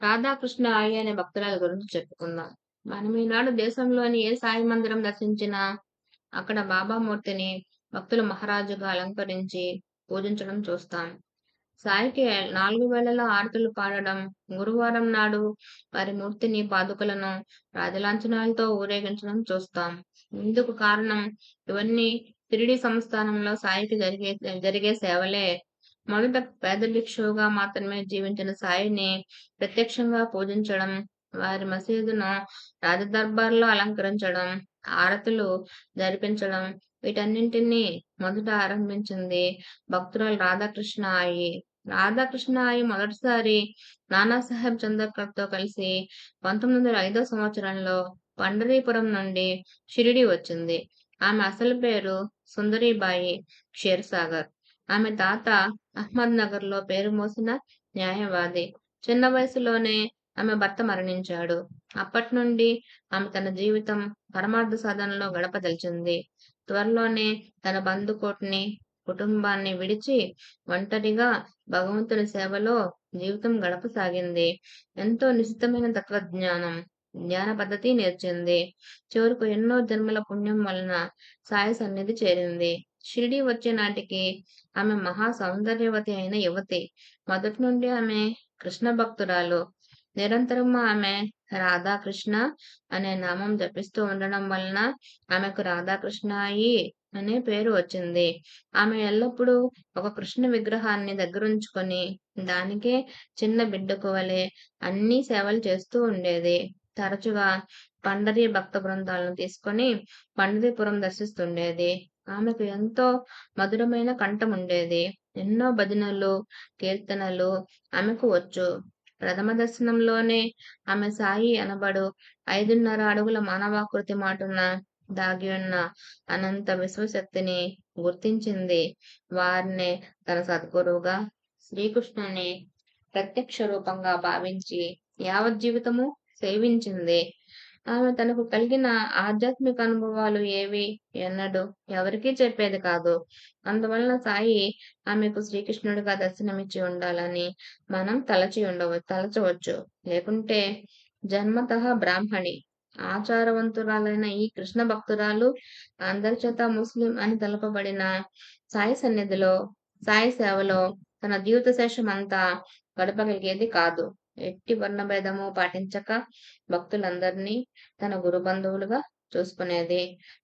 రాధాకృష్ణ అయ్య అనే భక్తురాల గురించి చెప్పుకుందాం. మనం ఈనాడు దేశంలోని ఏ సాయి మందిరం దర్శించినా అక్కడ బాబా మూర్తిని భక్తులు మహారాజుగా అలంకరించి పూజించడం చూస్తాం. సాయికి 4 వేళలా హారతులు పాడడం, గురువారం నాడు వారి మూర్తిని, పాదుకలను రాజలాంఛనాలతో ఊరేగించడం చూస్తాం. ఇందుకు కారణం ఇవన్నీ షిరిడీ సంస్థానంలో సాయికి జరిగే సేవలే. మొదట పేద భిక్షువుగా మాత్రమే జీవించిన సాయిని ప్రత్యక్షంగా పూజించడం, వారి మసీదును రాజదర్బార్లో అలంకరించడం, హారతులు జరిపించడం వీటన్నింటినీ మొదట ఆరంభించింది భక్తురాలు రాధాకృష్ణ ఆయి. రాధాకృష్ణ ఆయి మొదటిసారి నానాసాహెబ్ చంద్రకర్తో కలిసి 1905 సంవత్సరంలో పండరీపురం నుండి షిరిడీ వచ్చింది. ఆమె అసలు పేరు సుందరీబాయి క్షీరసాగర్. ఆమె తాత అహ్మద్‌నగర్‌లో పేరు మోసిన న్యాయవాది. చిన్న వయసులోనే ఆమె భర్త మరణించాడు. అప్పట్నుండి ఆమె తన జీవితం పరమార్థ సాధనలో గడపదలిచింది. త్వరలోనే తన బంధుకోటిని, కుటుంబాన్ని విడిచి ఒంటరిగా భగవంతుని సేవలో జీవితం గడపసాగింది. ఎంతో నిశితమైన తత్వజ్ఞానం, ధ్యాన పద్ధతి నేర్చింది. చివరకు ఎన్నో జన్మల పుణ్యం వలన సాయి సన్నిధి చేరింది. షిరిడీ వచ్చే నాటికి ఆమె మహా సౌందర్యవతి అయిన యువతి. మొదటి నుండి ఆమె కృష్ణ భక్తురాలు. నిరంతరం ఆమె రాధాకృష్ణ అనే నామం జపిస్తూ ఉండడం వలన ఆమెకు రాధాకృష్ణాయి అనే పేరు వచ్చింది. ఆమె ఎల్లప్పుడూ ఒక కృష్ణ విగ్రహాన్ని దగ్గరుంచుకొని దానికే చిన్న బిడ్డకు వలె అన్ని సేవలు చేస్తూ ఉండేది. తరచుగా పండరీ భక్త బృందాలను తీసుకొని పండరీపురం దర్శిస్తుండేది. ఆమెకు ఎంతో మధురమైన కంఠం ఉండేది. ఎన్నో భజనలు, కీర్తనలు ఆమెకు వచ్చు. ప్రథమ దర్శనంలోనే ఆమె సాయి అనబడు 5.5 అడుగుల మానవాకృతి మాటున దాగి ఉన్న అనంత విశ్వశక్తిని గుర్తించింది. వారినే తన సద్గురువుగా, శ్రీకృష్ణుని ప్రత్యక్ష రూపంగా భావించి యావత్ జీవితము సేవించింది. ఆమె తనకు కలిగిన ఆధ్యాత్మిక అనుభవాలు ఏవి ఎన్నడూ ఎవరికీ చెప్పేది కాదు. అందువలన సాయి ఆమెకు శ్రీకృష్ణుడిగా దర్శనమిచ్చి ఉండాలని మనం తలచవచ్చు. లేకుంటే జన్మతః బ్రాహ్మణి. ఆచారవంతురాలైన ఈ కృష్ణ భక్తురాలు అందరి చేత ముస్లిం అని తెలపబడిన సాయి సన్నిధిలో, సాయి సేవలో తన జీవిత శేషమంతా గడపగలిగేది కాదు. ఎట్టి వర్ణభేదము పాటించక భక్తులందరినీ తన గురు బంధువులుగా చూసుకునేది.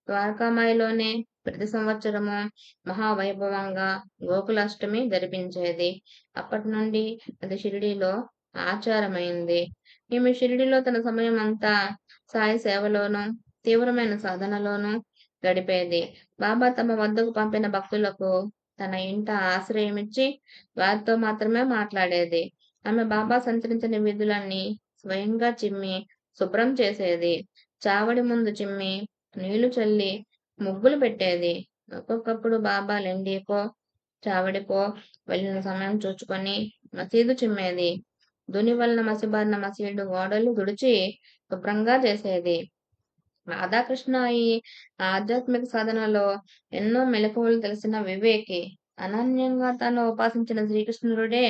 ద్వారకామాయిలోనే ప్రతి సంవత్సరము మహావైభవంగా గోకులాష్టమి జరిపించేది. అప్పటి నుండి అది షిరిడీలో ఆచారమైంది. ఈమె షిరిడీలో తన సమయం అంతా సాయి సేవలోనూ, తీవ్రమైన సాధనలోనూ గడిపేది. బాబా తమ వద్దకు పంపిన భక్తులకు తన ఇంట ఆశ్రయమిచ్చి వారితో మాత్రమే మాట్లాడేది. ఆమె బాబా సంచరించిన వీధులన్నీ స్వయంగా చిమ్మి శుభ్రం చేసేది. చావడి ముందు చిమ్మి నీళ్లు చల్లి ముగ్గులు పెట్టేది. ఒక్కొక్కప్పుడు బాబా లెండికో, చావడికో వెళ్ళిన సమయం చూచుకొని మసీదు చిమ్మేది. దుని వలన మసిబారిన మసీదు గోడలు తుడిచి శుభ్రంగా చేసేది. రాధాకృష్ణ ఈ ఆధ్యాత్మిక సాధనలో ఎన్నో మెలకువలు తెలిసిన వివేకి. అనన్యంగా తాను ఉపాసించిన శ్రీకృష్ణుడే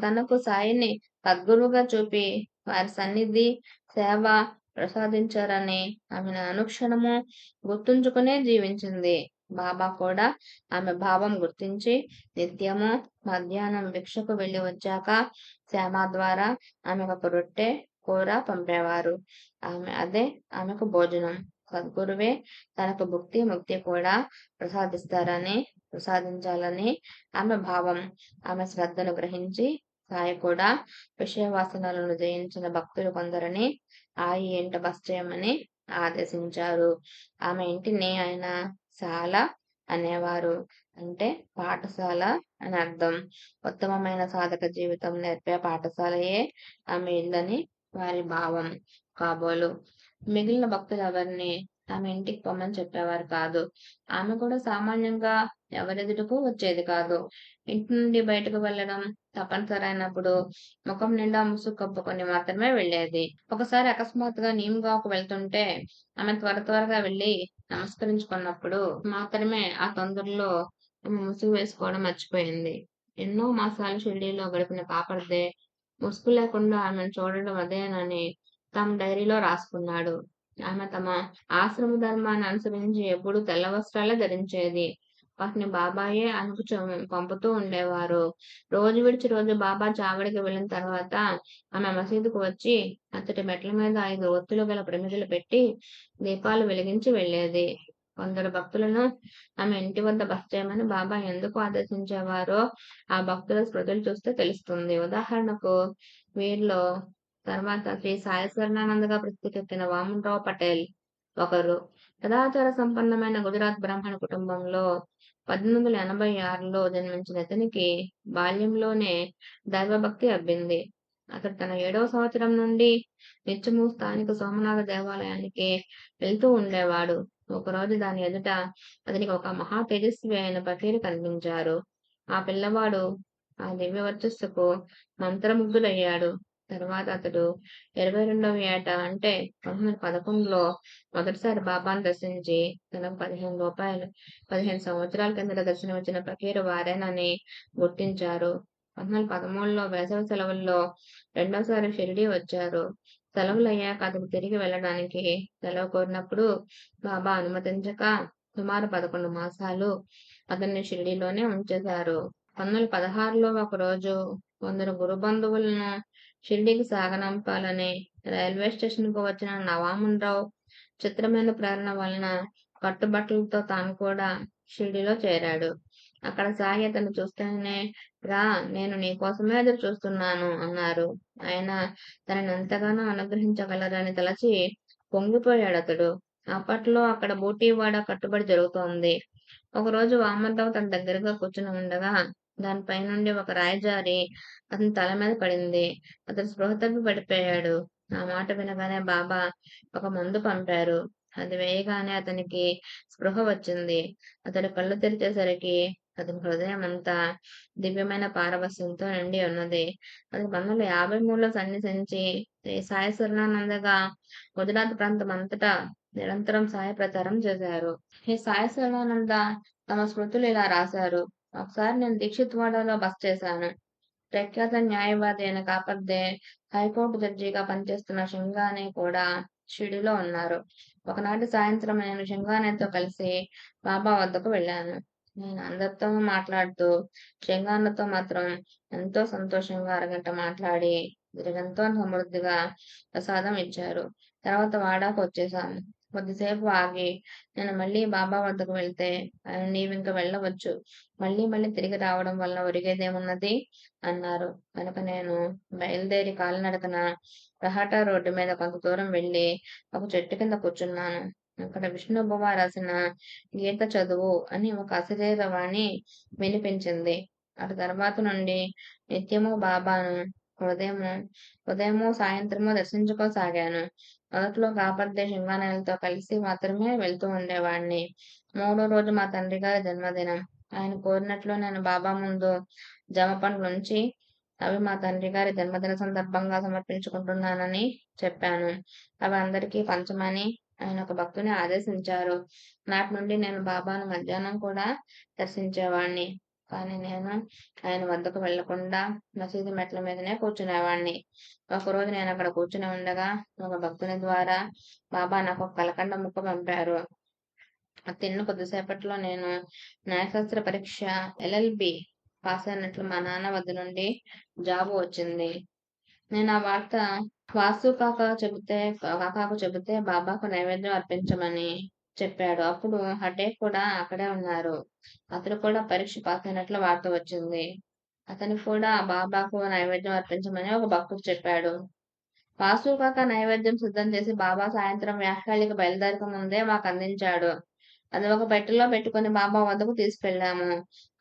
తనకు సాయిని సద్గురువుగా చూపి వారి సన్నిధి, సేవ ప్రసాదించారని ఆమెను అనుక్షణము గుర్తుంచుకునే జీవించింది. బాబా కూడా ఆమె భావం గుర్తించి నిత్యము మధ్యాహ్నం భిక్షకు వెళ్లి వచ్చాక శ్యామ ద్వారా ఆమెకు ఒక రొట్టె, కూర పంపేవారు. అదే ఆమెకు భోజనం. సద్గురువే తనకు భుక్తి, ముక్తి కూడా ప్రసాదించాలని ఆమె భావం. ఆమె శ్రద్ధను గ్రహించి సాయి కూడా విషయవాసనలను జయించిన భక్తులు కొందరిని ఆయి ఇంట బస చేయమని ఆదేశించారు. ఆమె ఇంటిని ఆయన శాల అనేవారు. అంటే పాఠశాల అని అర్థం. ఉత్తమమైన సాధక జీవితం నేర్పే పాఠశాలయే ఆమె ఇల్లని వారి భావం కాబోలు. మిగిలిన భక్తులు ఎవరిని ఆమె ఇంటికి పొమ్మని చెప్పేవారు కాదు. ఆమె కూడా సామాన్యంగా ఎవరెదుటకు వచ్చేది కాదు. ఇంటి నుండి బయటకు వెళ్ళడం తప్పనిసరి అయినప్పుడు ముఖం నిండా ముసుగు కప్పుకొని మాత్రమే వెళ్ళేది. ఒకసారి అకస్మాత్తుగా నీమ్గాకు వెళ్తుంటే ఆమె త్వరగా వెళ్ళి నమస్కరించుకున్నప్పుడు మాత్రమే ఆ తొందరలో ఆమె ముసుగు వేసుకోవడం మర్చిపోయింది. ఎన్నో మాసాలు షిరిడీలో గడిపిన పాపర్దే ముసుగు లేకుండా ఆమెను చూడడం అదేనని తమ డైరీలో రాసుకున్నాడు. ఆమె తమ ఆశ్రమ ధర్మాన్ని అనుసరించి ఎప్పుడూ తెల్ల వస్త్రాలే ధరించేది. వాటిని బాబాయే ఆమెకు పంపుతూ ఉండేవారు. రోజు విడిచి రోజు బాబా చావడికి వెళ్ళిన తర్వాత ఆమె మసీదుకు వచ్చి అతడి మెట్ల మీద 5 ఒత్తులు గల ప్రమిదలు పెట్టి దీపాలు వెలిగించి వెళ్ళేది. కొందరు భక్తులను ఆమె ఇంటి వద్ద బస చేయమని బాబా ఎందుకు ఆదేశించేవారో ఆ భక్తుల స్మృతులు చూస్తే తెలుస్తుంది. ఉదాహరణకు వీరిలో తర్వాత శ్రీ సాయి స్వర్ణానందగా ప్రసిద్ధికెక్కిన వామనరావు పటేల్ ఒకరు. సదాచార సంపన్నమైన గుజరాత్ బ్రాహ్మణ కుటుంబంలో 1886లో జన్మించిన ఇతనికి బాల్యంలోనే దైవభక్తి అబ్బింది. అతడు తన 7వ సంవత్సరం నుండి నిత్యము స్థానిక సోమనాథ దేవాలయానికి వెళ్తూ ఉండేవాడు. ఒకరోజు దాని ఎదుట అతనికి ఒక మహా తేజస్వి అయిన ఫకీరు కనిపించారు. ఆ పిల్లవాడు ఆ దివ్య వర్చస్సుకు మంత్రముగ్ధుడయ్యాడు. తర్వాత అతడు 22వ ఏట అంటే 1911లో మొదటిసారి బాబాను దర్శించి తనకు రూ. 15 సంవత్సరాల కిందట దర్శనమిచ్చిన ఫకీరు వారేనని గుర్తించారు. 1913లో వేసవి సెలవుల్లో రెండోసారి షిరిడీ వచ్చారు. సెలవులయ్యాక అతడు తిరిగి వెళ్ళడానికి సెలవు కోరినప్పుడు బాబా అనుమతించక సుమారు 11 మాసాలు అతన్ని షిరిడీలోనే ఉంచేశారు. 1916లో ఒకరోజు కొందరు గురు బంధువులను షిరిడీకి సాగనంపాలని రైల్వే స్టేషన్కు వచ్చిన నవామనరావు చిత్రమైన ప్రేరణ వలన కట్టుబట్టలతో తాను కూడా షిరిడీలో చేరాడు. అక్కడ సాయి అతన్ని చూస్తేనే రా, నేను నీకోసమే ఎదురు చూస్తున్నాను అన్నారు. ఆయన తనని ఎంతగానో అనుగ్రహించగలరని తలచి పొంగిపోయాడతడు. అప్పట్లో అక్కడ బూటీవాడ కట్టుబడి జరుగుతోంది. ఒకరోజు వామనరావు తన దగ్గరగా కూర్చుని ఉండగా దానిపై నుండి ఒక రాయి జారి అతని తల మీద పడింది. అతడు స్పృహ తప్పి పడిపోయాడు. ఆ మాట వినగానే బాబా ఒక మందు పంపారు. అది వేయగానే అతనికి స్పృహ వచ్చింది. అతడు కళ్ళు తెరిచేసరికి అతని హృదయం అంతా దివ్యమైన పారవస్యంతో నిండి ఉన్నది. అది 1953లో సన్యసించి శ్రీ సాయి స్వర్ణానందగా గుజరాత్ ప్రాంతం అంతటా నిరంతరం సాయ ప్రచారం చేశారు. ఈ సాయి స్వర్ణానంద తమ స్మృతులు ఇలా రాశారు. ఒకసారి నేను దీక్షిత్ వాడలో బస చేశాను. ప్రఖ్యాత న్యాయవాది అయిన కాపర్దే హైకోర్టు జడ్జిగా పనిచేస్తున్న షింగానే కూడా షిరిడీలో ఉన్నారు. ఒకనాటి సాయంత్రం నేను షింగానేతో కలిసి బాబా వద్దకు వెళ్ళాను. నేను అందరితో మాట్లాడుతూ షింగాన్నతో మాత్రం ఎంతో సంతోషంగా అరగంట మాట్లాడి ఎంతో సమృద్ధిగా ప్రసాదం ఇచ్చారు. తర్వాత వాడాకు వచ్చేసాము. కొద్దిసేపు ఆగి నేను మళ్ళీ బాబా వద్దకు వెళ్తే ఆయన నీవింక వెళ్ళవచ్చు. మళ్ళీ మళ్ళీ తిరిగి రావడం వలన ఒరిగేదేమున్నది అన్నారు. కనుక నేను బయలుదేరి కాలినడకన రహాటా రోడ్డు మీద కొంత దూరం వెళ్ళి ఒక చెట్టు కింద కూర్చున్నాను. అక్కడ విష్ణుబువ రాసిన గీత చదువు అని ఒక అశరీరవాణి వినిపించింది. అటు తర్వాత నుండి నిత్యము బాబాను ఉదయము సాయంత్రము దర్శించుకోసాగాను. మొదట్లో కాపర్దే షింగానేలతో కలిసి మాత్రమే వెళ్తూ ఉండేవాడిని. 3వ రోజు మా తండ్రి గారి జన్మదినం. ఆయన కోరినట్లు నేను బాబా ముందు జామ పండ్లుంచి అవి మా తండ్రి గారి జన్మదిన సందర్భంగా సమర్పించుకుంటున్నానని చెప్పాను. అవి అందరికీ పంచమని ఆయన ఒక భక్తుని ఆదేశించారు. నాటి నుండి నేను బాబాను మధ్యాహ్నం కూడా దర్శించేవాణ్ణి. కానీ నేను ఆయన వద్దకు వెళ్లకుండా మసీదు మెట్ల మీదనే కూర్చునేవాణ్ణి. ఒకరోజు నేను అక్కడ కూర్చుని ఉండగా ఒక భక్తుని ద్వారా బాబా నాకు ఒక కలకండ ముక్క పంపారు. అది తిన్న కొద్దిసేపట్లో నేను న్యాయశాస్త్ర పరీక్ష LLB పాస్ అయినట్లు మా నాన్న వద్ద నుండి జాబు వచ్చింది. నేను ఆ వార్త వాసు కాకాకు చెబితే బాబాకు నైవేద్యం అర్పించమని చెప్పాడు. అప్పుడు హడ్డే కూడా అక్కడే ఉన్నారు. అతడు కూడా పరీక్ష పాస్ అయినట్లు వార్త వచ్చింది. అతను కూడా బాబాకు నైవేద్యం అర్పించమని ఒక భక్తుడు చెప్పాడు. వాసు కాక నైవేద్యం సిద్ధం చేసి బాబా సాయంత్రం వ్యాఖ్యాలికి బయలుదేరక ముందే మాకు అందించాడు. అది ఒక పెట్టెలో పెట్టుకుని బాబా వద్దకు తీసుకెళ్ళాము.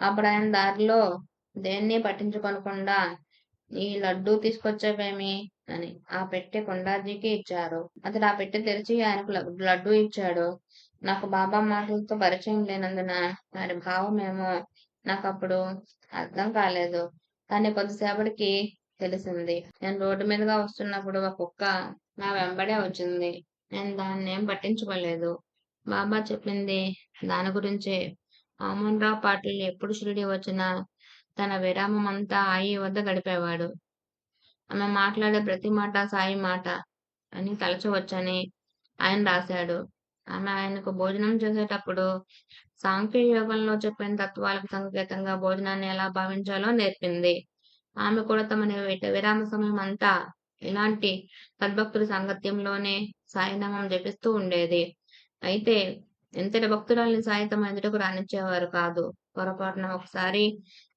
అప్పుడు ఆయన దారిలో దేన్ని పట్టించుకోనకుండా ఈ లడ్డూ తీసుకొచ్చావేమి అని ఆ పెట్టె కొండాజీకి ఇచ్చారు. అతడు ఆ పెట్టె తెరిచి ఆయనకు లడ్డూ ఇచ్చాడు. నాకు బాబా మాటలతో పరిచయం లేనందున వారి భావమేమో నాకు అప్పుడు అర్థం కాలేదు. కానీ కొద్దిసేపటికి తెలిసింది. నేను రోడ్డు మీదుగా వస్తున్నప్పుడు ఒక కుక్క నా వెంబడే వచ్చింది. నేను దాన్నేం పట్టించుకోలేదు. బాబా చెప్పింది దాని గురించే. వామనరావు పాటిల్ ఎప్పుడు షిరిడీ వచ్చినా తన విరామం అంతా ఆయి వద్ద గడిపేవాడు. ఆమె మాట్లాడే ప్రతి మాట సాయి మాట అని తలచవచ్చని ఆయన రాశాడు. ఆమె ఆయనకు భోజనం చేసేటప్పుడు సాంఖ్య యోగంలో చెప్పిన తత్వాలకు సంకేతంగా భోజనాన్ని ఎలా భావించాలో నేర్పింది. ఆమె కూడా తమ విరామ సమయం అంతా ఇలాంటి సద్భక్తుల సాంగత్యంలోనే సాయినామం జపిస్తూ ఉండేది. అయితే ఎంతటి భక్తురాల్ని సాయి తమ ఎదుటకు రానిచ్చేవారు కాదు. పొరపాటున ఒకసారి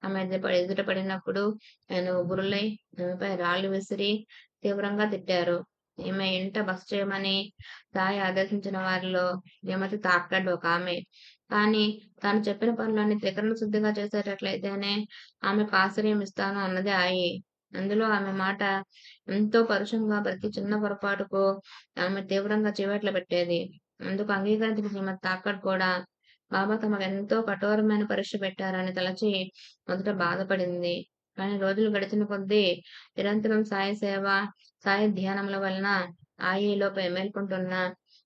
ఆమె ఎదుట పడినప్పుడు ఆయన ఉగురులై ఆమెపై రాళ్లు విసిరి తీవ్రంగా తిట్టారు. ఈమె ఇంట బస చేయమని సాయి ఆదేశించిన వారిలో శ్రీమతి తాక్కడ్ ఒక ఆమె. కానీ తాను చెప్పిన పనులన్నీ త్రికరణ శుద్ధిగా చేసేటట్లయితేనే ఆమెకు ఆశ్రయం ఇస్తాను అన్నది ఆయి. అందులో ఆమె మాట ఎంతో పరుషంగా ప్రతి చిన్న పొరపాటుకు ఆమె తీవ్రంగా చివాట్లు పెట్టేది. అందుకు అంగీకరించిన శ్రీమతి తాక్కడ్ కూడా బాబా తమకు ఎంతో కఠోరమైన పరీక్ష పెట్టారని తలచి మొదట బాధపడింది. కానీ రోజులు గడిచిన కొద్దీ నిరంతరం సాయి సేవ, సాయి ధ్యానముల వలన ఆయిలో మేల్కొంటున్న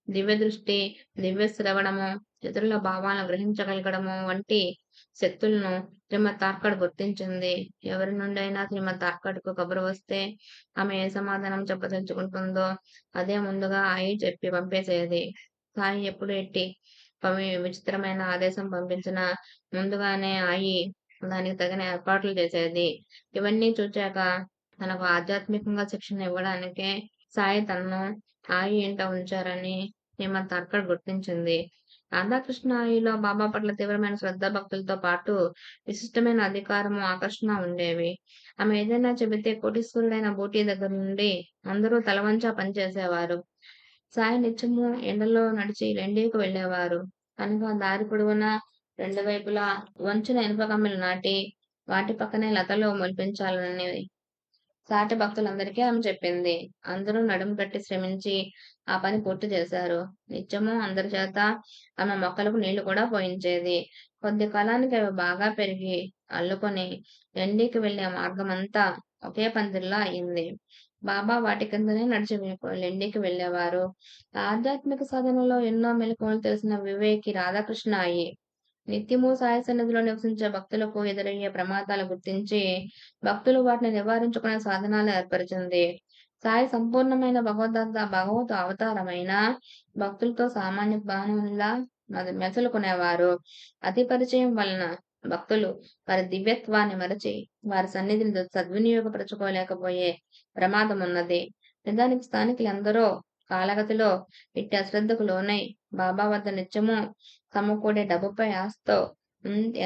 దివ్య దృష్టి, దివ్య శ్రవణము, ఇతరుల భావాలను గ్రహించగలగడము వంటి శక్తులను శ్రీమతి తాక్కడ్ గుర్తించింది. ఎవరి నుండైనా శ్రీమతి తాక్కడ్కు కబురు వస్తే ఆమె ఏ సమాధానం చెప్పదలుచుకుంటుందో అదే ముందుగా ఆయి చెప్పి పంపేసేది. సాయి ఎప్పుడు ఎట్టి విచిత్రమైన ఆదేశం పంపించినా ముందుగానే ఆయి దానికి తగిన ఏర్పాట్లు చేసేది. ఇవన్నీ చూచాక తనకు ఆధ్యాత్మికంగా శిక్షణ ఇవ్వడానికే సాయి తనను ఆయి ఇంట ఉంచారని శ్రీమతి తాక్కడ్ గుర్తించింది. రాధాకృష్ణ ఆయిలో బాబా పట్ల తీవ్రమైన శ్రద్ధ భక్తులతో పాటు విశిష్టమైన అధికారము, ఆకర్షణ ఉండేవి. ఆమె ఏదైనా చెబితే కోటీశ్వరుడైన బూటీ దగ్గర నుండి అందరూ తలవంచా పనిచేసేవారు. సాయి నిత్యము ఎండలో నడిచి లెండీకి వెళ్ళేవారు. కనుక దారి పొడవునా రెండు వైపులా వంచిన ఇనుప కమ్మెలు నాటి వాటి పక్కనే లతలు మొలిపించాలని సాటి భక్తులందరికీ ఆమె చెప్పింది. అందరూ నడుము కట్టి శ్రమించి ఆ పని పూర్తి చేశారు. నిత్యము అందరి చేత ఆమె మొక్కలకు నీళ్లు కూడా పోయించేది. కొద్ది కాలానికి అవి బాగా పెరిగి అల్లుకొని ఎండికి వెళ్లే మార్గమంతా ఒకే పందిరిలా అయింది. బాబా వాటి కిందనే నడిచి లెండికి వెళ్ళేవారు. ఆధ్యాత్మిక సాధనలో ఎన్నో మెలకువలు తెలిసిన వివేకి రాధాకృష్ణ అయ్యి నిత్యము సాయి సన్నిధిలో నివసించే భక్తులకు ఎదురయ్యే ప్రమాదాలు గుర్తించి భక్తులు వాటిని నివారించుకునే సాధనాలు ఏర్పరిచింది. సాయి సంపూర్ణమైన భగవత్ అవతారమైన భక్తులతో సామాన్య బాణువులా మెసలుకునేవారు. అతి పరిచయం వలన భక్తులు వారి దివ్యత్వాన్ని మరచి వారి సన్నిధిని సద్వినియోగపరచుకోలేకపోయే ప్రమాదం ఉన్నది. నిజానికి స్థానికులందరూ కాలగతిలో ఇట్టి అశ్రద్ధకు లోనై బాబా వద్ద నిత్యము సమకూడే డబ్బుపై ఆశతో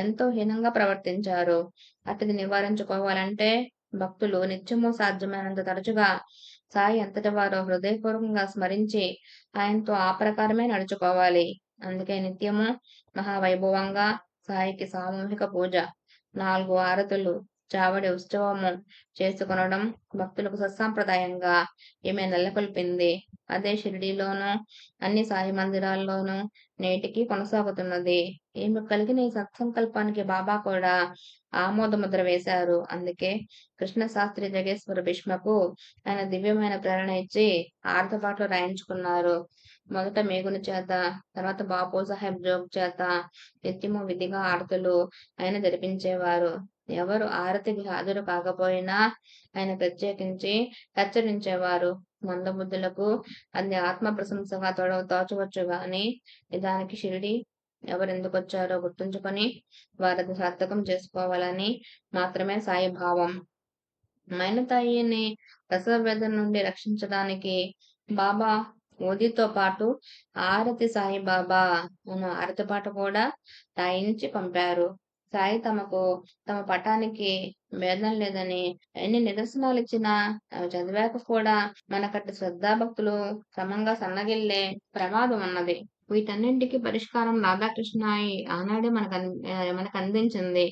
ఎంతో హీనంగా ప్రవర్తించారు. అతిది నివారించుకోవాలంటే భక్తులు నిత్యము సాధ్యమైనంత తరచుగా సాయి అంతటి వారు హృదయపూర్వకంగా స్మరించి ఆయనతో ఆ ప్రకారమే నడుచుకోవాలి. అందుకే నిత్యము మహావైభవంగా సాయికి సామూహిక పూజ, 4 హారతులు, చావడి ఉత్సవము చేసుకొనడం భక్తులకు సత్సంప్రదాయంగా ఈమె నెలకొల్పింది. అదే షిరిడీలోనూ అన్ని సాయి మందిరాల్లోనూ నేటికి కొనసాగుతున్నది. ఈమె కలిగిన ఈ సత్సంకల్పానికి బాబా కూడా ఆమోద ముద్ర వేశారు. అందుకే కృష్ణశాస్త్రి జగేశ్వర భీష్మకు ఆయన దివ్యమైన ప్రేరణ ఇచ్చి ఆర్తపాట్లు రాయించుకున్నారు. మొదట మేగుని చేత, తర్వాత బాపు సాహెబ్ జోగ్ చేత నిత్యము విధిగా ఆరతులు ఆయన జరిపించేవారు. ఎవరు ఆరతికి హాజరు కాకపోయినా ఆయన ప్రత్యేకించి హెచ్చరించేవారు. మందబుద్ధులకు అది ఆత్మ ప్రశంసగా తోచవచ్చు గాని నిజానికి షిరిడి ఎవరెందుకొచ్చారో గుర్తుంచుకొని వారిది సార్థకం చేసుకోవాలని మాత్రమే సాయి భావం. మైనతాయిని ప్రసవ వేదన నుండి రక్షించడానికి బాబా ఓదితో పాటు ఆరతి సాయిబాబా అన్న ఆరతి పాట కూడా రాయించి పంపారు. సాయి తమ పటానికి భేదం లేదని ఎన్ని నిదర్శనాలు ఇచ్చినా అవి చదివాక కూడా మనకట్టి శ్రద్ధాభక్తులు క్రమంగా సన్నగిల్లే ప్రమాదం ఉన్నది. వీటన్నింటికి పరిష్కారం రాధాకృష్ణాయి ఆనాడే మనకు అందించింది.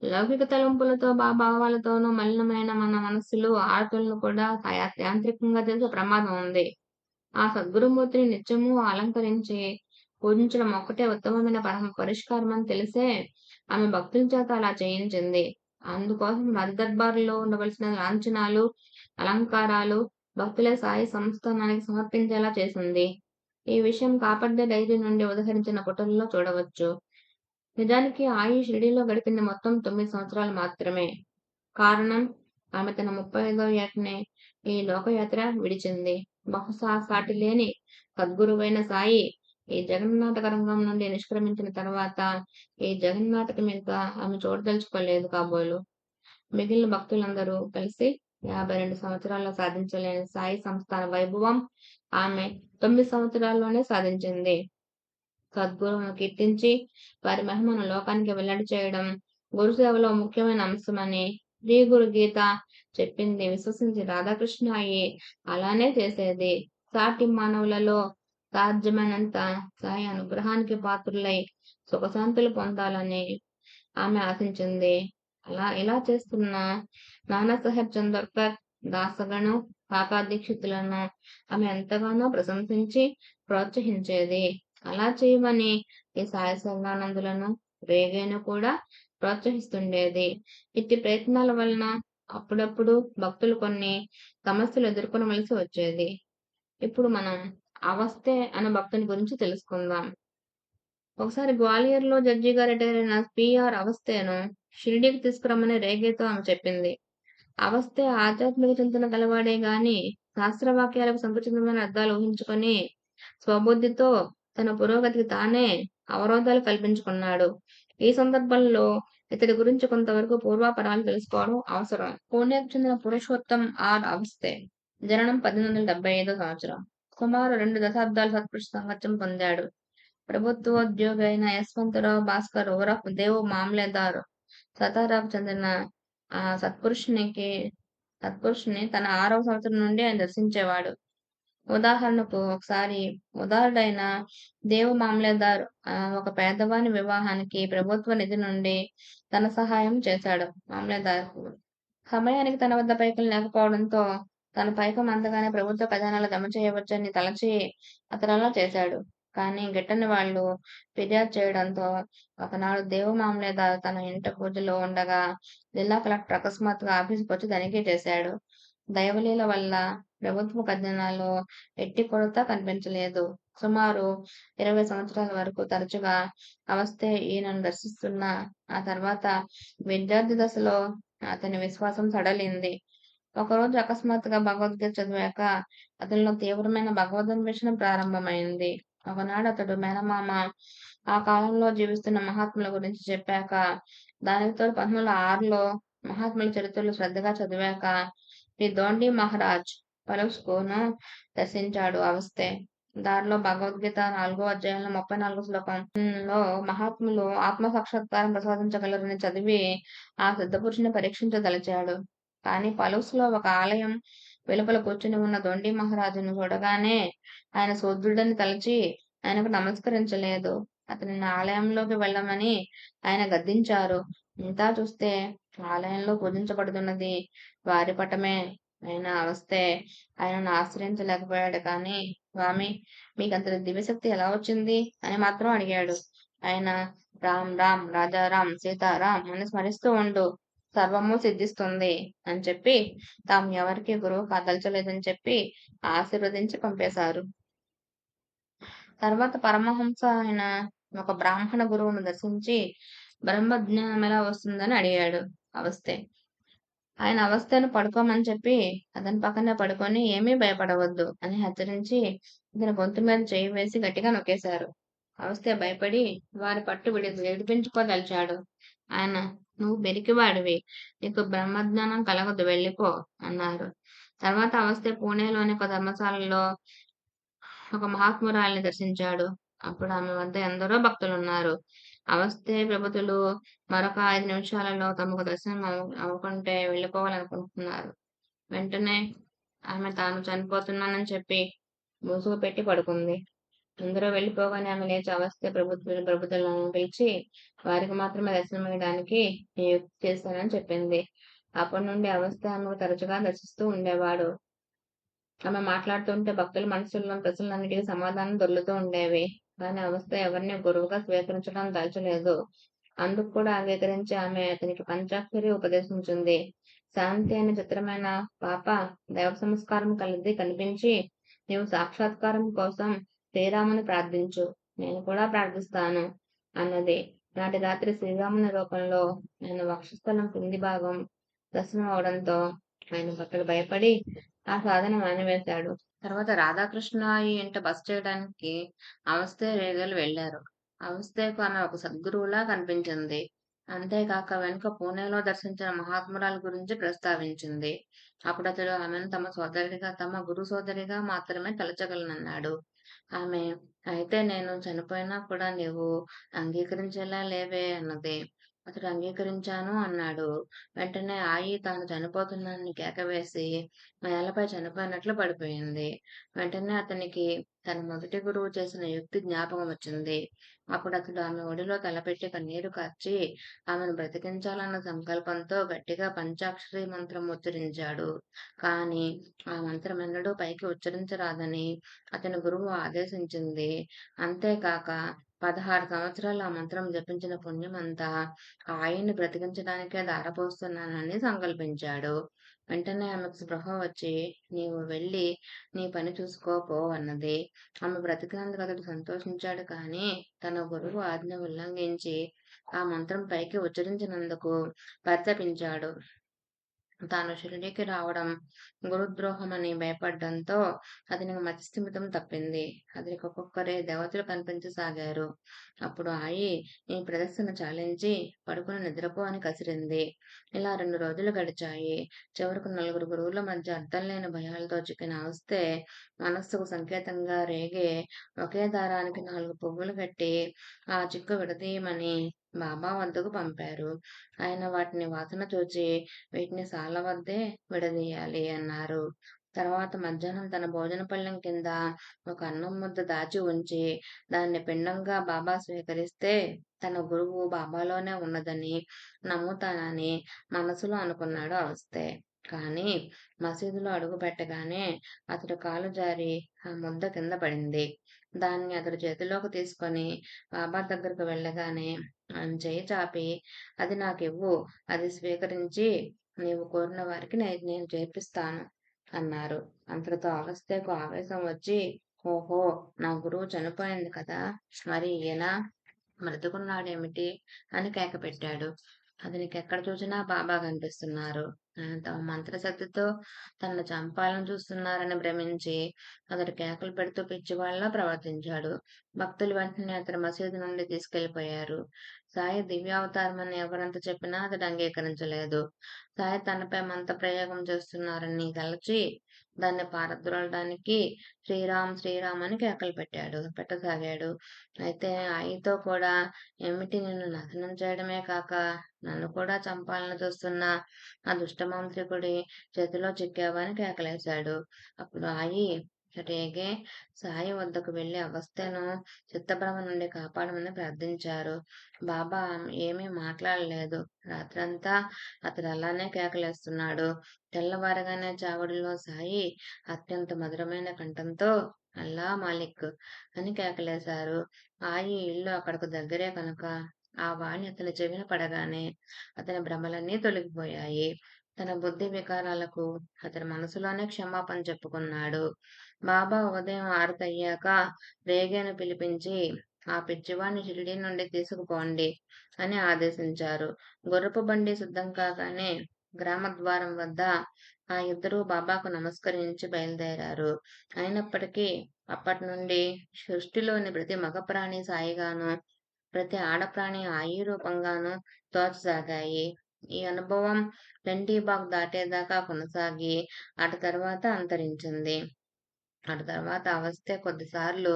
లౌకిక తలంపులతో భావాలతోనూ మలినమైన మన మనస్సులు ఆరతులను కూడా యాంత్రికంగా చేసే ప్రమాదం ఉంది. ఆ సద్గురుమూర్తిని నిత్యము అలంకరించి పూజించడం ఒక్కటే ఉత్తమమైన పరిష్కారం అని తెలిసే ఆమె భక్తుల చేత అలా చేయించింది. అందుకోసం రాజదర్బారులో ఉండవలసిన లాంఛనాలు, అలంకారాలు భక్తులే సాయి సంస్థానానికి సమర్పించేలా చేసింది. ఈ విషయం కాపర్దే డైరీ నుండి ఉదహరించిన పుటల్లో చూడవచ్చు. నిజానికి ఆయి షిరిడీలో గడిపింది మొత్తం 9 సంవత్సరాలు మాత్రమే. కారణం ఆమె తన 35వ ఏటనే ఈ లోకయాత్ర విడిచింది. బహుశా సాటిలేని సద్గురువైన సాయి ఈ జగన్నాటక రంగం నుండి నిష్క్రమించిన తర్వాత ఈ జగన్నాటకం ఇంకా ఆమె చూడదలుచుకోలేదు కాబోలు. మిగిలిన భక్తులందరూ కలిసి 52 సంవత్సరాల్లో సాధించలేని సాయి సంస్థాన వైభవం ఆమె 9 సంవత్సరాల్లోనే సాధించింది. సద్గురువును కీర్తించి వారి మహిమను లోకానికి వెల్లడి చేయడం గురుసేవలో ముఖ్యమైన అంశమని శ్రీ గురు గీత చెప్పింది విశ్వసించి రాధాకృష్ణ అయి అలానే చేసేది. సాటి మానవులలో సాధ్యమైనంత సాయి అనుగ్రహానికి పాత్రులై సుఖశాంతులు పొందాలని ఆమె ఆశించింది. ఇలా చేస్తున్న నానాసాహెబ్ చందోర్కర్, దాసగను, కాకా దీక్షితులను ఆమె ఎంతగానో ప్రశంసించి ప్రోత్సహించేది. అలా చేయమని ఈ సాయి సంగానందులను, రేగేను కూడా ప్రోత్సహిస్తుండేది. ఇట్టి ప్రయత్నాల వలన అప్పుడప్పుడు భక్తులు కొన్ని సమస్యలు ఎదుర్కొనవలసి వచ్చేది. ఇప్పుడు మనం అవస్థే అనే భక్తుని గురించి తెలుసుకుందాం. ఒకసారి గ్వాలియర్‌లో జడ్జిగా రిటైర్ అయిన పి.ఆర్. అవస్థేను షిరిడీకి తీసుకురమ్మని రేగేతో ఆమె చెప్పింది. అవస్థే ఆధ్యాత్మిక చింతన గలవాడే గాని శాస్త్రవాక్యాలకు సంకుచితమైన అర్థాలు ఊహించుకొని స్వబుద్ధితో తన పురోగతికి తానే అవరోధాలు కల్పించుకున్నాడు. ఈ సందర్భంలో ఇతడి గురించి కొంతవరకు పూర్వాపరాలు తెలుసుకోవడం అవసరం. పూణేకు చెందిన పురుషోత్తం ఆర్. అవస్థే. జననం 1875 సంవత్సరం. సుమారు 2 దశాబ్దాలు సత్పురుష సాంగత్యం పొందాడు. ప్రభుత్వోద్యోగి అయిన యశ్వంతరావు భాస్కర్ ఉరఫ్ దేవ్ మామ్లేదార్ సతారాకు చెందిన సత్పురుషుని తన 6వ సంవత్సరం నుండి ఆయన దర్శించేవాడు. ఉదాహరణకు ఒకసారి ఉదారుడైన దేవ్ మామ్లేదార్ ఒక పేదవాని వివాహానికి ప్రభుత్వ నిధి నుండి ధన సహాయం చేశాడు. మామ్లేదార్కు సమయానికి తన వద్ద పైకం లేకపోవడంతో తన పైకం అందగానే ప్రభుత్వ ఖజానాలో జమ చేయవచ్చని తలచి అతడలా చేశాడు. కానీ గిట్టని వాళ్ళు ఫిర్యాదు చేయడంతో ఒకనాడు దేవ్ మామ్లేదార్ తన ఇంట పూజలో ఉండగా జిల్లా కలెక్టర్ అకస్మాత్తుగా ఆఫీసుకు వచ్చి తనిఖీ చేశాడు. దైవలీల వల్ల ప్రభుత్వ ఖజానాలో ఎట్టి కొరత కనిపించలేదు. సుమారు 20 సంవత్సరాల వరకు తరచుగా అవస్థే ఈయనను దర్శిస్తున్న ఆ తర్వాత విద్యార్థి దశలో అతని విశ్వాసం సడలింది. ఒకరోజు అకస్మాత్తుగా భగవద్గీత చదివాక అతనిలో తీవ్రమైన భగవదన్వేషణ ప్రారంభమైంది. ఒకనాడు అతడు మేనమామ ఆ కాలంలో జీవిస్తున్న మహాత్ముల గురించి చెప్పాక దానికి తోడు 1906లో మహాత్ముల చరిత్రలు శ్రద్ధగా చదివాక శ్రీ దోండి మహారాజ్ పలుస్కును దర్శించాడు అవస్థే. దారిలో భగవద్గీత 4వ అధ్యాయంలో 34వ శ్లోకంలో మహాత్ములు ఆత్మ సాక్షాత్కారం ప్రసాదించగలరని చదివి ఆ సిద్ధపురుషుని పరీక్షించదలిచాడు. కానీ పలుస్లో ఒక ఆలయం వెలుపల కూర్చుని ఉన్న దొండి మహారాజును చూడగానే ఆయన శూద్రుడని తలచి ఆయనకు నమస్కరించలేదు. అతనిని ఆలయంలోకి వెళ్ళమని ఆయన గద్దించారు. ఇంతా చూస్తే ఆలయంలో పూజించబడుతున్నది వారి పటమే అయిన అవస్థే ఆయనను ఆశ్రయించలేకపోయాడు. కానీ స్వామి, మీకంతటి దివ్యశక్తి ఎలా వచ్చింది అని మాత్రం అడిగాడు. ఆయన రామ్ రామ్, రాజారాం, సీతారాం అని స్మరిస్తూ ఉండు, సర్వము సిద్ధిస్తుంది అని చెప్పి తాము ఎవరికి గురువు కాదల్చలేదని చెప్పి ఆశీర్వదించి పంపేశారు. తర్వాత పరమహంస అయిన ఒక బ్రాహ్మణ గురువును దర్శించి బ్రహ్మజ్ఞానం ఎలా వస్తుందని అడిగాడు అవస్థే. ఆయన అవస్థను పడుకోమని చెప్పి అతని పక్కనే పడుకొని ఏమీ భయపడవద్దు అని హెచ్చరించి అతని గొంతు మీద చేయి వేసి గట్టిగా నొక్కేశారు. అవస్థే భయపడి వారి పట్టు విడిపించుకోదలిచాడు. ఆయన, నువ్వు బెరికివాడివి, నీకు బ్రహ్మజ్ఞానం కలగదు, వెళ్ళిపో అన్నారు. తర్వాత అవస్థే పూణేలోని ఒక ధర్మశాలలో ఒక మహాత్మురాలిని దర్శించాడు. అప్పుడు ఆమె వద్ద ఎందరో భక్తులున్నారు. అవస్థే ప్రభుతులు మరొక 5 నిమిషాలలో తమకు దర్శనం అవ్వకుంటే వెళ్ళిపోవాలనుకుంటున్నారు. వెంటనే ఆమె తాను చనిపోతున్నానని చెప్పి ముసుగు పెట్టి పడుకుంది. అందరూ వెళ్ళిపోగానే ఆమె లేచి అవస్థే ప్రభుతులను పిలిచి వారికి మాత్రమే దర్శనమివ్వడానికి నియుక్తి చేశానని చెప్పింది. అప్పటి నుండి అవస్థే ఆమెకు తరచుగా దర్శిస్తూ ఉండేవాడు. ఆమె మాట్లాడుతుంటే భక్తుల మనసుల్లోని ప్రశ్నలన్నిటికీ సమాధానం దొర్లుతూ ఉండేవి. కానీ అవస్థే ఎవరిని గురువుగా స్వీకరించడం దాల్చలేదు. అందుకు కూడా అంగీకరించి ఆమె అతనికి పంచాక్షరి ఉపదేశించింది. శాంతి అనే చిత్రమైన పాప దైవ సంస్కారం కలది కనిపించి నీవు సాక్షాత్కారం కోసం శ్రీరాముని ప్రార్థించు, నేను కూడా ప్రార్థిస్తాను అన్నది. నాటి రాత్రి శ్రీరాముని రూపంలో నేను వక్షస్థలం కింది భాగం దర్శనం అవడంతో ఆయన భక్తుడు భయపడి ఆ సాధన మానివేశాడు. తర్వాత రాధాకృష్ణ ఈ ఇంట బస చేయడానికి అవస్థే రేగలు వెళ్లారు. అవస్థకు ఆమె ఒక సద్గురువులా కనిపించింది. అంతేకాక వెనుక పూణేలో దర్శించిన మహాత్మురాల గురించి ప్రస్తావించింది. అప్పుడు అతడు ఆమెను తమ గురు సోదరిగా మాత్రమే తలచగలనన్నాడు. ఆమె అయితే నేను చనిపోయినా కూడా నీవు అంగీకరించేలా లేవే అన్నది. అతడు అంగీకరించాను అన్నాడు. వెంటనే ఆయి తాను చనిపోతున్నానని కేకవేసి నేలపై చనిపోయినట్లు పడిపోయింది. వెంటనే అతనికి తన మొదటి గురువు చేసిన యుక్తి జ్ఞాపకం వచ్చింది. అప్పుడు అతడు ఆమె ఒడిలో తలపెట్టి కన్నీరు కార్చి ఆమెను బ్రతికించాలన్న సంకల్పంతో గట్టిగా పంచాక్షరి మంత్రం ఉచ్చరించాడు. కాని ఆ మంత్రం ఎన్నడూ పైకి ఉచ్చరించరాదని అతని గురువు ఆదేశించింది. అంతేకాక 16 సంవత్సరాలు ఆ మంత్రం జపించిన పుణ్యమంతా ఆయన్ని బ్రతికించడానికే ధారపోస్తున్నానని సంకల్పించాడు. వెంటనే ఆమెకు స్పృహ వచ్చి, నీవు వెళ్ళి నీ పని చూసుకో పో అన్నది. ఆమె బ్రతికినందుకు అతడు సంతోషించాడు కానీ, తన గురువు ఆజ్ఞ ఉల్లంఘించి ఆ మంత్రం పైకి ఉచ్చరించినందుకు పరితపించాడు. తాను షిరిడీకి రావడం గురుద్రోహమని భయపడ్డంతో అతనికి మతిస్థిమితం తప్పింది. అతనికి ఒక్కొక్కరే దేవతలు కనిపించసాగారు. అప్పుడు ఆయి ఈ ప్రదర్శన చాలించి పడుకుని నిద్రపో అని కసిరింది. ఇలా 2 రోజులు గడిచాయి. చివరకు 4 గురువుల మధ్య అర్థం లేని భయాలతో చిక్కిన అవస్థే మనస్సుకు సంకేతంగా రేగే ఒకే దారానికి 4 పువ్వులు కట్టి ఆ చిక్కు విడదీయమని బాబా వద్దకు పంపారు. ఆయన వాటిని వాసన చూచి వీటిని సాల వద్దే విడదీయాలి అన్నారు. తర్వాత మధ్యాహ్నం తన భోజన పళ్ళెం కింద ఒక అన్నం ముద్ద దాచి ఉంచి దాన్ని పిండంగా బాబా స్వీకరిస్తే తన గురువు బాబాలోనే ఉన్నదని నమ్ముతానని మనసులో అనుకున్నాడు అవస్థే. కానీ మసీదులో అడుగు పెట్టగానే అతడు కాలు జారి ఆ ముద్ద కింద పడింది. దాన్ని అతడు చేతిలోకి తీసుకొని బాబా దగ్గరకు వెళ్ళగానే ఆయన చేయి చాపి అది నాకివ్వు, అది స్వీకరించి నీవు కోరిన వారికి నేను చేర్పిస్తాను అన్నారు. అంతటితో అవస్థకు ఆవేశం వచ్చి, ఓహో, నా గురువు చనిపోయింది కదా, మరి ఈయన బ్రతుకున్నాడేమిటి అని కేకపెట్టాడు. అతనికి ఎక్కడ చూసినా బాబా కనిపిస్తున్నారు. ఆయన తమ మంత్రశక్తితో తనను చంపాలని చూస్తున్నారని భ్రమించి అతడు కేకలు పెడుతూ పిచ్చివాళ్లా ప్రవర్తించాడు. భక్తులు వెంటనే అతని మసీదు నుండి తీసుకెళ్లిపోయారు. సాయి దివ్యావతారమని ఎవరంత చెప్పినా అతడు అంగీకరించలేదు. సాయి తనపై మంత్ర ప్రయోగం చేస్తున్నారని తలచి దాన్ని పారద్రోలడానికి శ్రీరామ్ శ్రీరామ్ అని కేకలు పెట్టసాగాడు. అయితే ఆయితో కూడా ఏమిటి, నిన్ను నాశనం చేయడమే కాక నన్ను కూడా చంపాలని చూస్తున్న ఆ దుష్టమాంత్రికుడి చేతిలో చిక్కావని కేకలేశాడు. అప్పుడు ఆయి రేగే సాయి వద్దకు వెళ్లి అవస్థను చిత్తభ్రమ నుండి కాపాడమని ప్రార్థించారు. బాబా ఏమీ మాట్లాడలేదు. రాత్రంతా అతడు అలానే కేకలేస్తున్నాడు. తెల్లవారగానే చావడిలో సాయి అత్యంత మధురమైన కంఠంతో అల్లా మాలిక్ అని కేకలేశారు. ఆయి ఇల్లు అక్కడకు దగ్గరే కనుక ఆ వాణి అతని చెవిన పడగానే అతని భ్రమలన్నీ తొలగిపోయాయి. తన బుద్ధి వికారాలకు అతని మనసులోనే క్షమాపణ చెప్పుకున్నాడు. బాబా ఉదయం ఆరతయ్యాక రేగేను పిలిపించి ఆ పిచ్చివాణ్ణి షిరిడీ నుండి తీసుకుపోండి అని ఆదేశించారు. గుర్రపు బండి సిద్ధం కాగానే గ్రామద్వారం వద్ద ఆ ఇద్దరూ బాబాకు నమస్కరించి బయలుదేరారు. అయినప్పటికీ అప్పటి నుండి సృష్టిలోని ప్రతి మగ ప్రాణి సాయిగాను, ప్రతి ఆడప్రాణి ఆయి రూపంగాను తోచసాగాయి. ఈ అనుభవం లెండీబాగ్ దాటేదాకా కొనసాగి అటు తర్వాత అంతరించింది. అటు తర్వాత అవస్థే కొద్దిసార్లు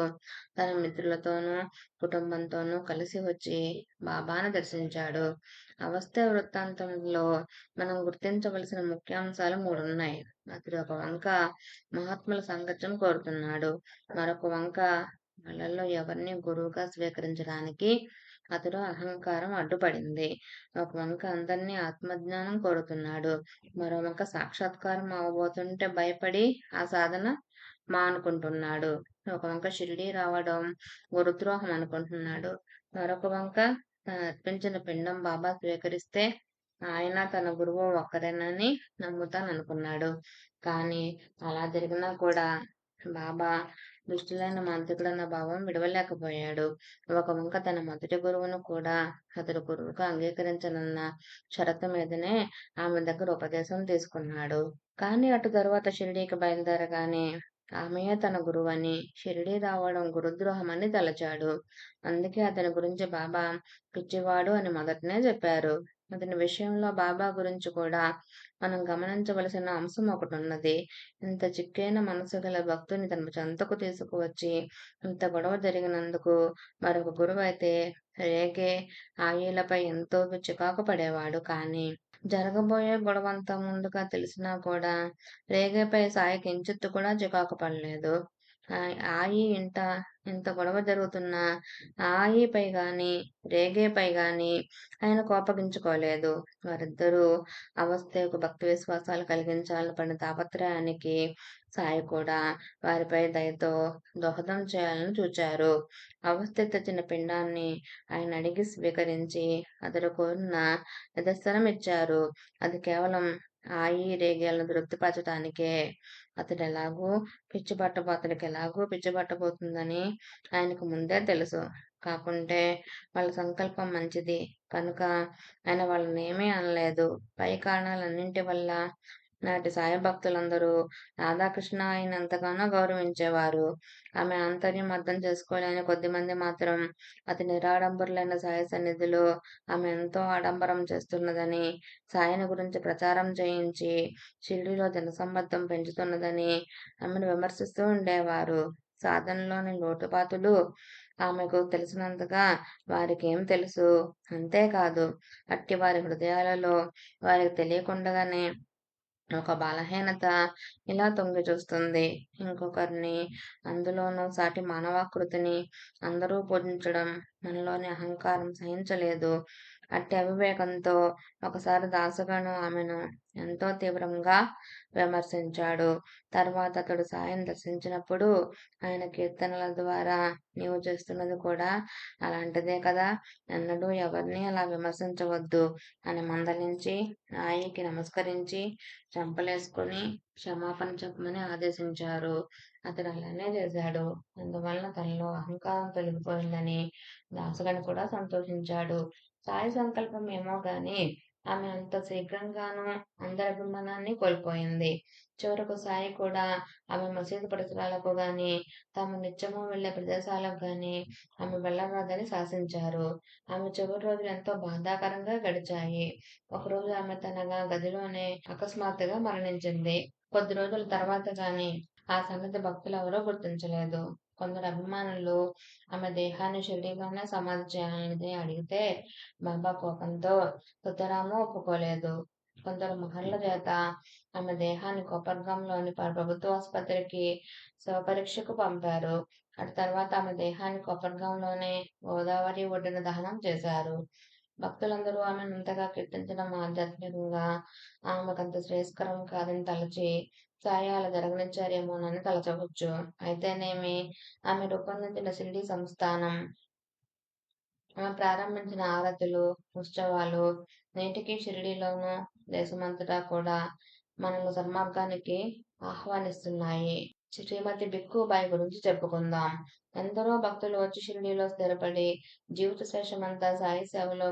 తన మిత్రులతోనూ, కుటుంబంతోనూ కలిసి వచ్చి బాబాను దర్శించాడు. అవస్థ వృత్తాంతంలో మనం గుర్తించవలసిన ముఖ్యాంశాలు 3 ఉన్నాయి. అతడు ఒక వంక మహాత్ముల సాంగత్యం కోరుతున్నాడు. మరొక వంక వాళ్ళల్లో ఎవరిని గురువుగా స్వీకరించడానికి అతడు అహంకారం అడ్డుపడింది. ఒక వంక అందరినీ ఆత్మజ్ఞానం కోరుతున్నాడు. మరో వంక సాక్షాత్కారం అవబోతుంటే భయపడి ఆ సాధన మానుకుంటున్నాడు. ఒక వంక షిరిడీ రావడం గురుద్రోహం అనుకుంటున్నాడు. మరొక వంక తను అర్పించిన పిండం బాబా స్వీకరిస్తే ఆయన తన గురువు ఒక్కరేనని నమ్ముతాననుకున్నాడు. కానీ అలా జరిగినా కూడా బాబా దుష్టులైన మాంత్రికుడన్న భావం విడవలేకపోయాడు. ఒక వంక తన మొదటి గురువును కూడా అతడు గురువుగా అంగీకరించనన్న షరతు మీదనే ఆమె దగ్గర ఉపదేశం తీసుకున్నాడు. కానీ అటు తరువాత షిరిడీకి బయలుదేరగానే ఆమెయే తన గురువని, షిరిడీ రావడం గురుద్రోహమని తలచాడు. అందుకే అతని గురించి బాబా పిచ్చివాడు అని మొదటనే చెప్పారు. అతని విషయంలో బాబా గురించి కూడా మనం గమనించవలసిన అంశం ఒకటున్నది. ఇంత చిక్కైన మనసు గల భక్తుని తన చెంతకు తీసుకువచ్చి ఇంత గొడవ జరిగినందుకు మరొక గురువైతే రేగే ఆయిలపై ఎంతో చికాకు పడేవాడు. కానీ జరగబోయే గొడవంతా ముందుగా తెలిసినా కూడా రేగేపై సాయి కించిత్తు కూడా చికాకు పడలేదు. ఆయి ఇంట ఇంత గొడవ జరుగుతున్నా ఆయిపై గాని రేగేపై గాని ఆయన కోపగించుకోలేదు. వారిద్దరూ అవస్థకు భక్తి విశ్వాసాలు కలిగించాలని పడిన తాపత్రయానికి సాయి కూడా వారిపై దయతో దోహదం చేయాలని చూచారు. అవస్థ తెచ్చిన పిండాన్ని ఆయన అడిగి స్వీకరించి అతడు కోరిన నిదర్శనం ఇచ్చారు. అది కేవలం ఆయి రేగేలను తృప్తిపరచటానికే. అతడికి ఎలాగూ పిచ్చి పట్టబోతుందని ఆయనకు ముందే తెలుసు. కాకుంటే వాళ్ళ సంకల్పం మంచిది కనుక ఆయన వాళ్ళనేమీ అనలేదు. పై కారణాలన్నింటి వల్ల నాటి సాయి భక్తులందరూ రాధాకృష్ణ ఆయన ఎంతగానో గౌరవించేవారు. ఆమె ఆంతర్యం అర్థం చేసుకోలేని కొద్దిమంది మాత్రం అతి నిరాడంబరులైన సాయి సన్నిధిలో ఆమె ఎంతో ఆడంబరం చేస్తున్నదని, సాయిని గురించి ప్రచారం చేయించి షిరిడీలో జనసమ్మర్దం పెంచుతున్నదని ఆమెను విమర్శిస్తూ ఉండేవారు. సాధనలోని లోటుపాతులు ఆమెకు తెలిసినంతగా వారికేం తెలుసు? అంతేకాదు అట్టి వారి హృదయాలలో వారికి తెలియకుండగానే ఒక బలహీనత ఇలా తొంగి చూస్తుంది. ఇంకొకరిని, అందులోనూ సాటి మానవాకృతిని అందరూ పూజించడం మనలోని అహంకారం సహించలేదు. అట్టి అవివేకంతో ఒకసారి దాసగను ఆమెను ఎంతో తీవ్రంగా విమర్శించాడు. తర్వాత అతడు సాయిని దర్శించినప్పుడు ఆయన కీర్తనల ద్వారా నీవు చేస్తున్నది కూడా అలాంటిదే కదా, ఎన్నడూ ఎవరిని అలా విమర్శించవద్దు అని మందలించి ఆయికి నమస్కరించి చెంపలేసుకుని క్షమాపణ చెప్పమని ఆదేశించారు. అతడు అలానే చేశాడు. అందువలన తనలో అహంకారం తొలగిపోయిందని దాసగని కూడా సంతోషించాడు. సాయి సంకల్పం ఏమో గాని ఆమె అంత శీఘ్రంగానూ అందరి అభిమానాన్ని కోల్పోయింది. చివరకు సాయి కూడా ఆమె మసీదు పరిసరాలకు గాని తాము నిత్యము వెళ్లే ప్రదేశాలకు గాని ఆమె వెళ్ళరాదని శాసించారు. ఆమె చివరి రోజులు ఎంతో బాధాకరంగా గడిచాయి. ఒకరోజు ఆమె తన గదిలోనే అకస్మాత్తుగా మరణించింది. కొద్ది రోజుల తర్వాత గాని ఆ సంగతి భక్తులెవరూ గుర్తించలేదు. కొందరు అభిమానులు ఆమె దేహాన్ని షిరిడీలోనే సమాధి చేయాలని అడిగితే బాబా కోపంతో సుతరాము ఒప్పుకోలేదు. కొందరు మహర్ల చేత ఆమె దేహాన్ని కోపర్గంలోని ప్రభుత్వ ఆసుపత్రికి శవపరీక్షకు పంపారు. అటు తర్వాత ఆమె దేహాన్ని కోపర్గంలోనే గోదావరి ఒడ్డున దహనం చేశారు. భక్తులందరూ ఆమెను అంతగా కీర్తించడం ఆధ్యాత్మికంగా ఆమెకంత శ్రేయస్కరం కాదని తలచి సాయి అలా జరగనిచ్చారేమోనని తలచవచ్చు. అయితేనేమి ఆమె రూపొందించిన షిరిడీ సంస్థానం, ఆమె ప్రారంభించిన ఆరతులు, ఉత్సవాలు నేటికీ షిరిడీలోనూ దేశమంతటా కూడా మనల్ని సన్మార్గానికి ఆహ్వానిస్తున్నాయి. శ్రీమతి బిక్కుబాయి గురించి చెప్పుకుందాం. ఎందరో భక్తులు వచ్చి షిరిడీలో స్థిరపడి జీవిత శేషమంతా సాయి సేవలో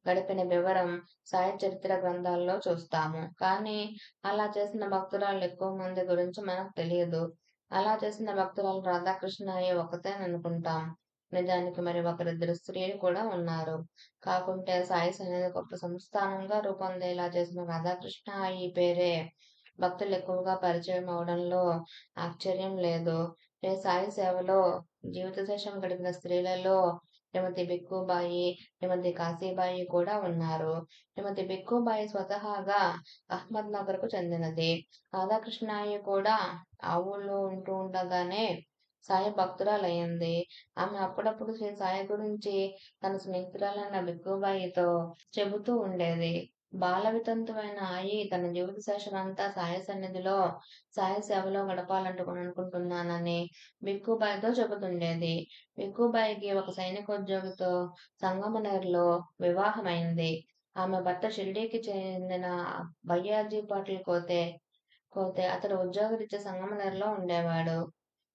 గడిపిన వివరం సాయి చరిత్ర గ్రంథాల్లో చూస్తాము. కానీ అలా చేసిన భక్తురాలు ఎక్కువ మంది గురించి మనకు తెలియదు. అలా చేసిన భక్తురాలు రాధాకృష్ణయ్య ఒకతేననుకుంటాం. నిజానికి మరి ఒకరిద్దరు స్త్రీలు కూడా ఉన్నారు. కాకుంటే సాయి సన్నిధి గొప్ప సంస్థానంగా రూపొందేలా చేసిన రాధాకృష్ణ ఈ పేరే భక్తులు ఎక్కువగా పరిచయం అవడంలో ఆశ్చర్యం లేదు. సాయి సేవలో జీవిత శేషం గడిపిన స్త్రీలలో శ్రీమతి బిక్కుబాయి, శ్రీమతి కాశీబాయి కూడా ఉన్నారు. శ్రీమతి బిక్కుబాయి స్వతహాగా అహ్మద్ నగర్ కు చెందినది. రాధాకృష్ణయ్య కూడా ఆ ఊళ్ళో ఉంటూ ఉండగానే సాయి భక్తురాలయ్యింది. ఆమె అప్పుడప్పుడు శ్రీ సాయి గురించి తన స్నేహితురాలైన బిక్కుబాయితో చెబుతూ ఉండేది. బాల వితంతువైన ఆయి తన జీవిత శేషమంతా సాయి సన్నిధిలో, సాయి సేవలో గడపాలనుకుంటున్నానని బిక్కుబాయితో చెబుతుండేది. బిక్కుబాయికి ఒక సైనికోద్యోగితో సంగమనేర్లో వివాహమైంది. ఆమె భర్త షిరిడీకి చెందిన భయ్యాజీ పాటిల్ పోతే అతడు ఉద్యోగరీత్యా సంగమనెరలో ఉండేవాడు.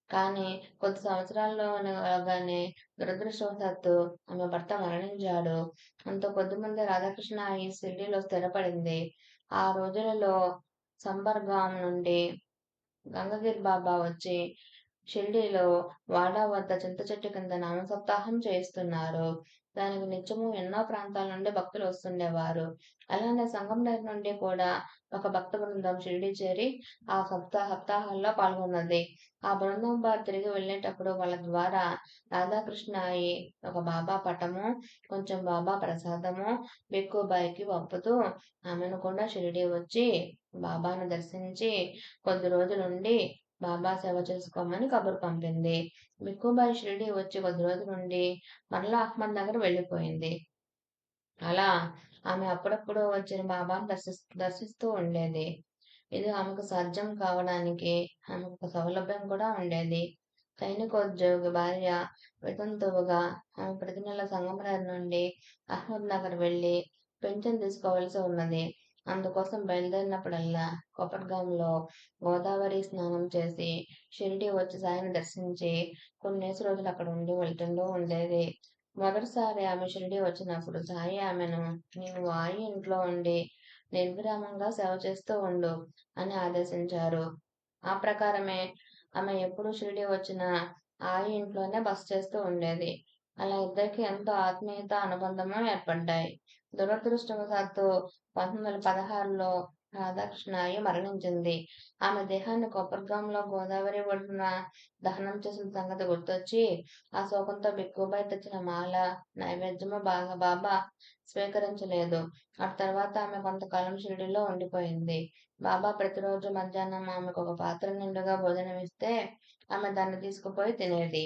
కానీ కొద్ది సంవత్సరాల్లోగానే దురదృష్టవశాత్తు ఆమె భర్త మరణించాడు. అంత కొద్దిమంది రాధాకృష్ణ ఈ షిరిడీలో స్థిరపడింది. ఆ రోజులలో సంబర్గాం నుండి గంగగిరి బాబా వచ్చి షిరిడీలో వాడా వద్ద చింత చెట్టు కింద నామసప్తాహం చేయిస్తున్నారు. దానికి నిత్యము ఎన్నో ప్రాంతాల నుండి భక్తులు వస్తుండేవారు. అలానే సంగంనేర్ నుండి కూడా ఒక భక్త బృందం షిరిడీ చేరి ఆ సప్తాహాల్లో పాల్గొన్నది. ఆ బృందం వారు తిరిగి వెళ్ళేటప్పుడు వాళ్ళ ద్వారా రాధాకృష్ణాయి ఒక బాబా పటము, కొంచెం బాబా ప్రసాదము బిక్కుబాయికి పంపుతూ ఆమెను కూడా షిరిడీ వచ్చి బాబాను దర్శించి కొద్ది రోజులుండి బాబా సేవ చేసుకోమని కబురు పంపింది. మిక్కుబాయి షిరిడీ వచ్చి కొద్ది రోజులుండి మరలా అహ్మద్ నగర్ వెళ్ళిపోయింది. అలా ఆమె అప్పుడప్పుడు వచ్చిన బాబాను దర్శిస్తూ ఉండేది. ఇది ఆమెకు సాధ్యం కావడానికి ఆమెకు ఒక సౌలభ్యం కూడా ఉండేది. సైనికోద్యోగి భార్య వితంతువుగా ఆమె ప్రతి నెల సంగమనగర్ నుండి అహ్మద్ నగర్ వెళ్లి పింఛన్ తీసుకోవలసి ఉన్నది. అందుకోసం బయలుదేరినప్పుడల్లా కొపర్గాంలో గోదావరి స్నానం చేసి షిరిడీ వచ్చి సాయిని దర్శించి కొన్నేసి రోజులు అక్కడ ఉండి వెళ్తుంటూ ఉండేది. మొదటిసారి ఆమె షిరిడీ వచ్చినప్పుడు సాయి ఆమెను నీవు ఆయి ఇంట్లో ఉండి నిర్విరామంగా సేవ చేస్తూ ఉండు అని ఆదేశించారు. ఆ ప్రకారమే ఆమె ఎప్పుడు షిరిడీ వచ్చినా ఆయి ఇంట్లోనే బస చేస్తూ ఉండేది. అలా ఇద్దరికి ఎంతో ఆత్మీయత అనుబంధము ఏర్పడ్డాయి. దురదృష్టవశాత్తు 1916లో రాధాకృష్ణాయి మరణించింది. ఆమె దేహాన్ని కొప్పర్గాంలో గోదావరి ఒడ్డున దహనం చేసిన సంగతి గుర్తొచ్చి ఆ శోకంతో బిక్కుబాయి తెచ్చిన మాల, నైవేద్యము బాబా స్వీకరించలేదు. ఆ తర్వాత ఆమె కొంతకాలం షిరిడీలో ఉండిపోయింది. బాబా ప్రతిరోజు మధ్యాహ్నం ఆమెకు ఒక పాత్ర నిండుగా భోజనమిస్తే ఆమె దాన్ని తీసుకుపోయి తినేది.